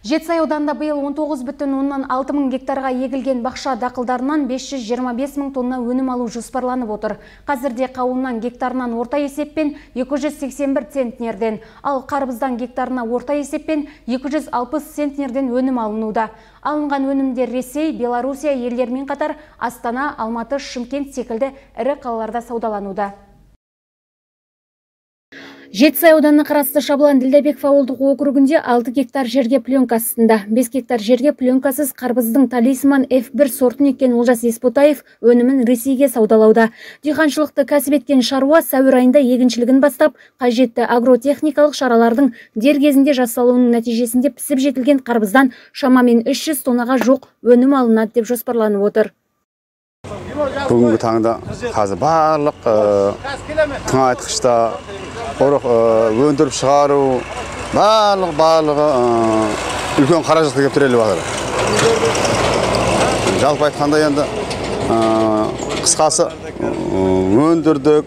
Жетісай ауданында биыл 19,6 мың гектарға егілген бақша дақылдарынан 525 мың тонна өнім алу жоспарланып отыр. Қазірде қауыннан гектарынан орта есеппен 281 центнерден, ал қарбыздан гектарына орта есеппен 260 центнерден өнім алынуда. Алынған өнімдер Ресей, Белоруссия елдермен қатар Астана, Алматы, Шымкент секілді ірі қалаларда саудалануда. Жетісай ауданына қарасты Шабылан Ділдәбеков ауылдық округінде 6 гектар жерге пленка астында. 5 гектар жерге пленкасыз қарбыздың талисман F1 сортын еккен Олжас Еспотаев өнімін Ресейге саудалауда. Диқаншылықты кәсіп еткен шаруа сәуір айында егіншілігін бастап, қажетті агротехникалық шаралардың дер кезінде жасалуының нәтижесінде пісіп жетілген қарбыздан шамамен 300 тоннаға жоқ өнім алынады деп жоспарланып отыр. Бүгінгі таңда қазір барлық тыңайтқышта өндіріп шығару барлығы үлкен қаражатқа келіп тіреліп жатыр. Жалпы айтқанда енді қысқасы өндірдік,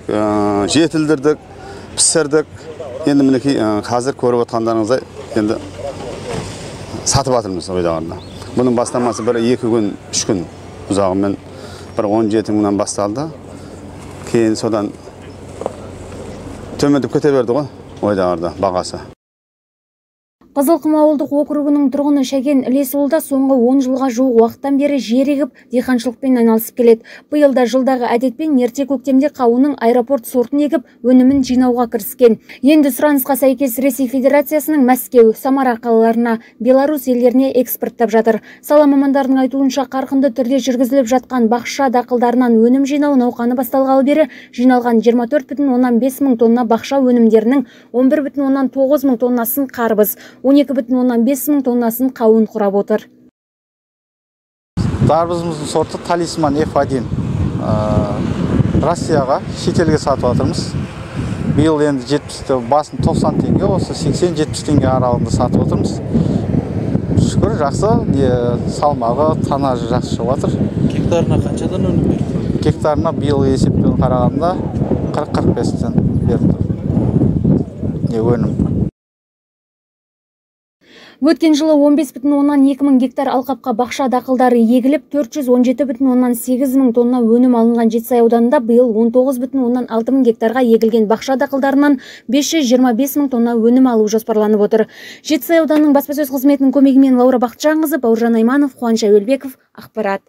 жетілдірдік, пісірдік. Енді мінекей қазір көріп отқандарыңыздай енді сатып жатырмыз ойдағанда. Бұның бастамасы бір 2 күн, 3 күн ұзағымен бір 17 мыңнан басталды. Кейін содан төмендеп кете берді ғой, ойдағарда бағасы. Қызылқұм ауылдық округінің тұрғыны Шәкен Ілесұлы соңғы 10 жылға жуық уақыттан бері жер егіп, диқаншылықпен айналысып келеді. Биылда жылдағы әдетпен ерте көктемде қауынның аэропорт сортын егіп, өнімін жинауға кіріскен. Енді сұранысқа сәйкес Ресей Федерациясының Мәскеу, Самара қалаларына, Беларусь елдеріне экспорттап жатыр. Сала мамандарының айтуынша қарқынды түрде жүргізіліп жатқан бақша дақылдарынан өнім жинау науқаны басталғалы бері жиналған 24,5 мың тонна бақша өнімдерінің 11,9 мың тоннасын қарбыз, 12,5 мың тоннасын қауын құрап отыр. Дарбызымыздың сорты талисман F1. Россияға, шетелге сатып жатырмыз. Биыл енді 70 басын 90 теңге, осы 80-70 теңге аралығында сатып отырмыз. Шүкір, жақсы, салмағы, тоннажы жақсы шығып жатыр. Гектарына қаншадан өнім берді? Гектарына биыл есеппен қарағанда 40-45-тен берді. Өнім. Өткен жылы 15,2 мың гектар алқапқа бақша дақылдары егіліп, 417,8 мың тонна өнім алынған Жетісай ауданында биыл 19,6 мың гектарға егілген бақша дақылдарынан 525 мың тонна өнім алу жоспарланып отыр. Жетісай ауданының баспасөз қызметінің көмегімен Лаура Бақытжанқызы, Бауыржан Айманов, Қуаныш Әуелбеков, ақпарат.